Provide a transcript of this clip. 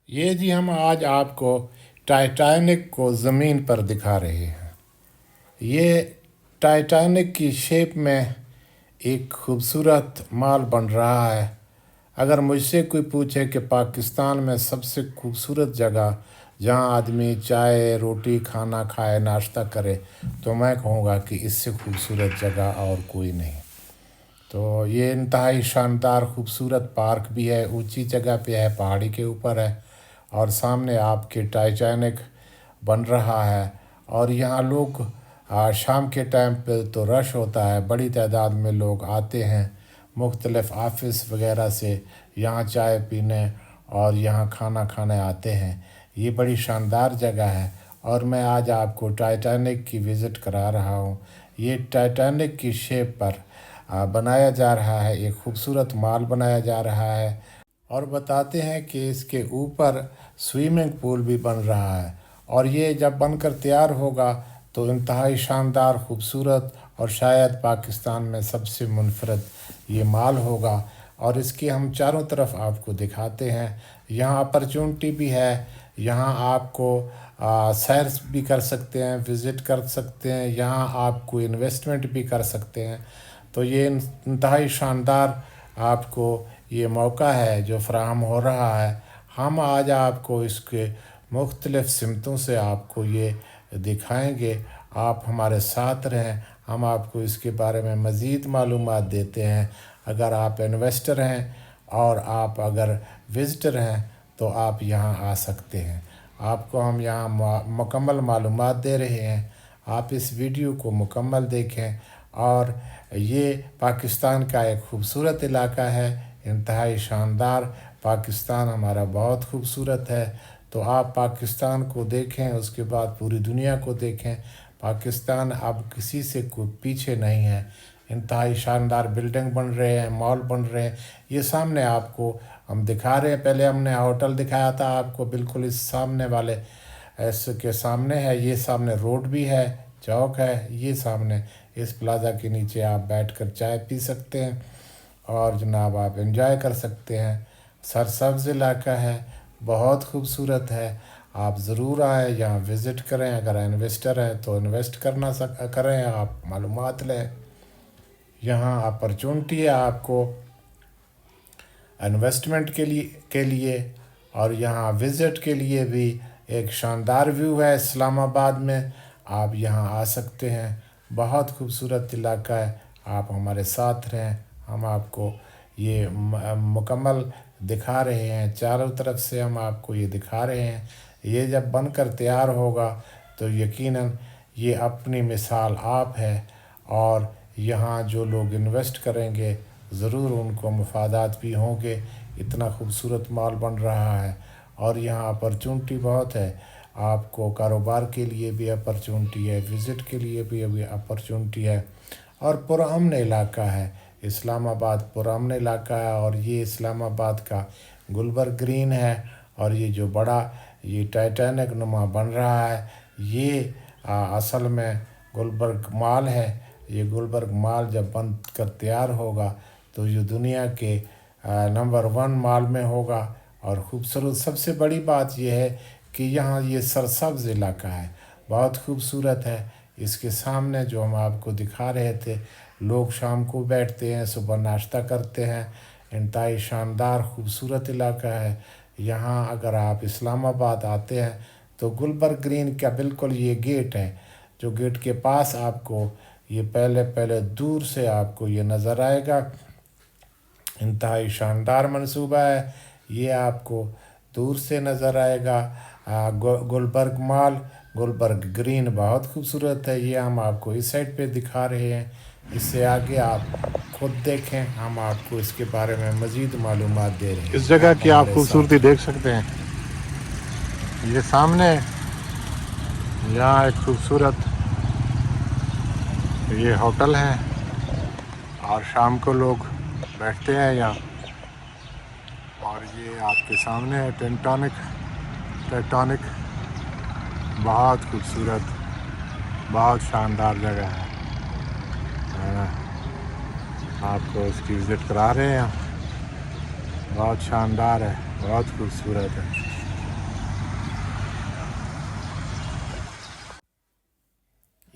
یہ جی ہم آج آپ کو ٹائٹینک کو زمین پر دکھا رہے ہیں۔ یہ ٹائٹینک کی شیپ میں ایک خوبصورت مال بن رہا ہے۔ اگر مجھ سے کوئی پوچھے کہ پاکستان میں سب سے خوبصورت جگہ جہاں آدمی چائے روٹی کھانا کھائے ناشتہ کرے تو میں کہوں گا کہ اس سے خوبصورت جگہ اور کوئی نہیں۔ تو یہ انتہائی شاندار خوبصورت پارک بھی ہے، اونچی جگہ پہ ہے، پہاڑی کے اوپر ہے، اور سامنے آپ کے ٹائٹینک بن رہا ہے۔ اور یہاں لوگ شام کے ٹائم پہ تو رش ہوتا ہے، بڑی تعداد میں لوگ آتے ہیں مختلف آفس وغیرہ سے یہاں چائے پینے اور یہاں کھانا کھانے آتے ہیں۔ یہ بڑی شاندار جگہ ہے اور میں آج آپ کو ٹائٹینک کی وزٹ کرا رہا ہوں۔ یہ ٹائٹینک کی شیپ پر بنایا جا رہا ہے، ایک خوبصورت مال بنایا جا رہا ہے، اور بتاتے ہیں کہ اس کے اوپر سوئمنگ پول بھی بن رہا ہے، اور یہ جب بن کر تیار ہوگا تو انتہائی شاندار خوبصورت اور شاید پاکستان میں سب سے منفرد یہ مال ہوگا۔ اور اس کی ہم چاروں طرف آپ کو دکھاتے ہیں۔ یہاں اپرچونٹی بھی ہے، یہاں آپ کو سیر بھی کر سکتے ہیں، وزٹ کر سکتے ہیں، یہاں آپ کو انویسٹمنٹ بھی کر سکتے ہیں۔ تو یہ انتہائی شاندار آپ کو یہ موقع ہے جو فراہم ہو رہا ہے۔ ہم آج آپ کو اس کے مختلف سمتوں سے آپ کو یہ دکھائیں گے۔ آپ ہمارے ساتھ رہیں، ہم آپ کو اس کے بارے میں مزید معلومات دیتے ہیں۔ اگر آپ انویسٹر ہیں اور آپ اگر وزٹر ہیں تو آپ یہاں آ سکتے ہیں۔ آپ کو ہم یہاں مکمل معلومات دے رہے ہیں، آپ اس ویڈیو کو مکمل دیکھیں۔ اور یہ پاکستان کا ایک خوبصورت علاقہ ہے، انتہائی شاندار۔ پاکستان ہمارا بہت خوبصورت ہے، تو آپ پاکستان کو دیکھیں، اس کے بعد پوری دنیا کو دیکھیں۔ پاکستان اب کسی سے کوئی پیچھے نہیں ہے۔ انتہائی شاندار بلڈنگ بن رہے ہیں، مال بن رہے ہیں۔ یہ سامنے آپ کو ہم دکھا رہے ہیں، پہلے ہم نے ہوٹل دکھایا تھا آپ کو، بالکل اس سامنے والے اس کے سامنے ہے۔ یہ سامنے روڈ بھی ہے، چوک ہے، یہ سامنے اس پلازا کے نیچے آپ بیٹھ کر چائے پی سکتے ہیں اور جناب آپ انجوائے کر سکتے ہیں۔ سرسبز علاقہ ہے، بہت خوبصورت ہے۔ آپ ضرور آئیں، یہاں وزٹ کریں۔ اگر انویسٹر ہیں تو انویسٹ کریں، آپ معلومات لیں۔ یہاں اپرچونٹی ہے آپ کو انویسٹمنٹ کے لیے اور یہاں وزٹ کے لیے بھی ایک شاندار ویو ہے اسلام آباد میں۔ آپ یہاں آ سکتے ہیں، بہت خوبصورت علاقہ ہے۔ آپ ہمارے ساتھ رہیں، ہم آپ کو یہ مکمل دکھا رہے ہیں، چاروں طرف سے ہم آپ کو یہ دکھا رہے ہیں۔ یہ جب بن کر تیار ہوگا تو یقیناً یہ اپنی مثال آپ ہے، اور یہاں جو لوگ انویسٹ کریں گے ضرور ان کو مفادات بھی ہوں گے۔ اتنا خوبصورت مال بن رہا ہے اور یہاں اپرچونٹی بہت ہے۔ آپ کو کاروبار کے لیے بھی اپرچونٹی ہے، وزٹ کے لیے بھی اپرچونٹی ہے، اور پرامن علاقہ ہے۔ اسلام آباد پرامن علاقہ ہے، اور یہ اسلام آباد کا گلبرگ گرین ہے۔ اور یہ جو بڑا یہ ٹائٹینک نما بن رہا ہے، یہ اصل میں گلبرگ مال ہے۔ یہ گلبرگ مال جب بن کر تیار ہوگا تو یہ دنیا کے نمبر 1 مال میں ہوگا۔ اور خوبصورت سب سے بڑی بات یہ ہے کہ یہاں یہ سرسبز علاقہ ہے، بہت خوبصورت ہے۔ اس کے سامنے جو ہم آپ کو دکھا رہے تھے، لوگ شام کو بیٹھتے ہیں، صبح ناشتہ کرتے ہیں۔ انتہائی شاندار خوبصورت علاقہ ہے۔ یہاں اگر آپ اسلام آباد آتے ہیں تو گلبرگ گرین کا بالکل یہ گیٹ ہے، جو گیٹ کے پاس آپ کو یہ پہلے دور سے آپ کو یہ نظر آئے گا۔ انتہائی شاندار منصوبہ ہے، یہ آپ کو دور سے نظر آئے گا۔ گلبرگ مال گلبرگ گرین بہت خوبصورت ہے، یہ ہم آپ کو اس سائڈ پہ دکھا رہے ہیں۔ اس سے آگے آپ خود دیکھیں، ہم آپ کو اس کے بارے میں مزید معلومات دے رہے ہیں۔ اس جگہ کی آپ ہمارے ساتھ خوبصورتی رہیں۔ دیکھ سکتے ہیں۔ یہ سامنے یہاں ایک خوبصورت یہ ہوٹل ہے، اور شام کو لوگ بیٹھتے ہیں یہاں۔ اور یہ آپ کے سامنے ہے ٹائٹینک بہت خوبصورت، بہت شاندار جگہ ہے۔ آپ کو اس کی وزٹ کرا رہے ہیں، بہت شاندار ہے، بہت خوبصورت ہے۔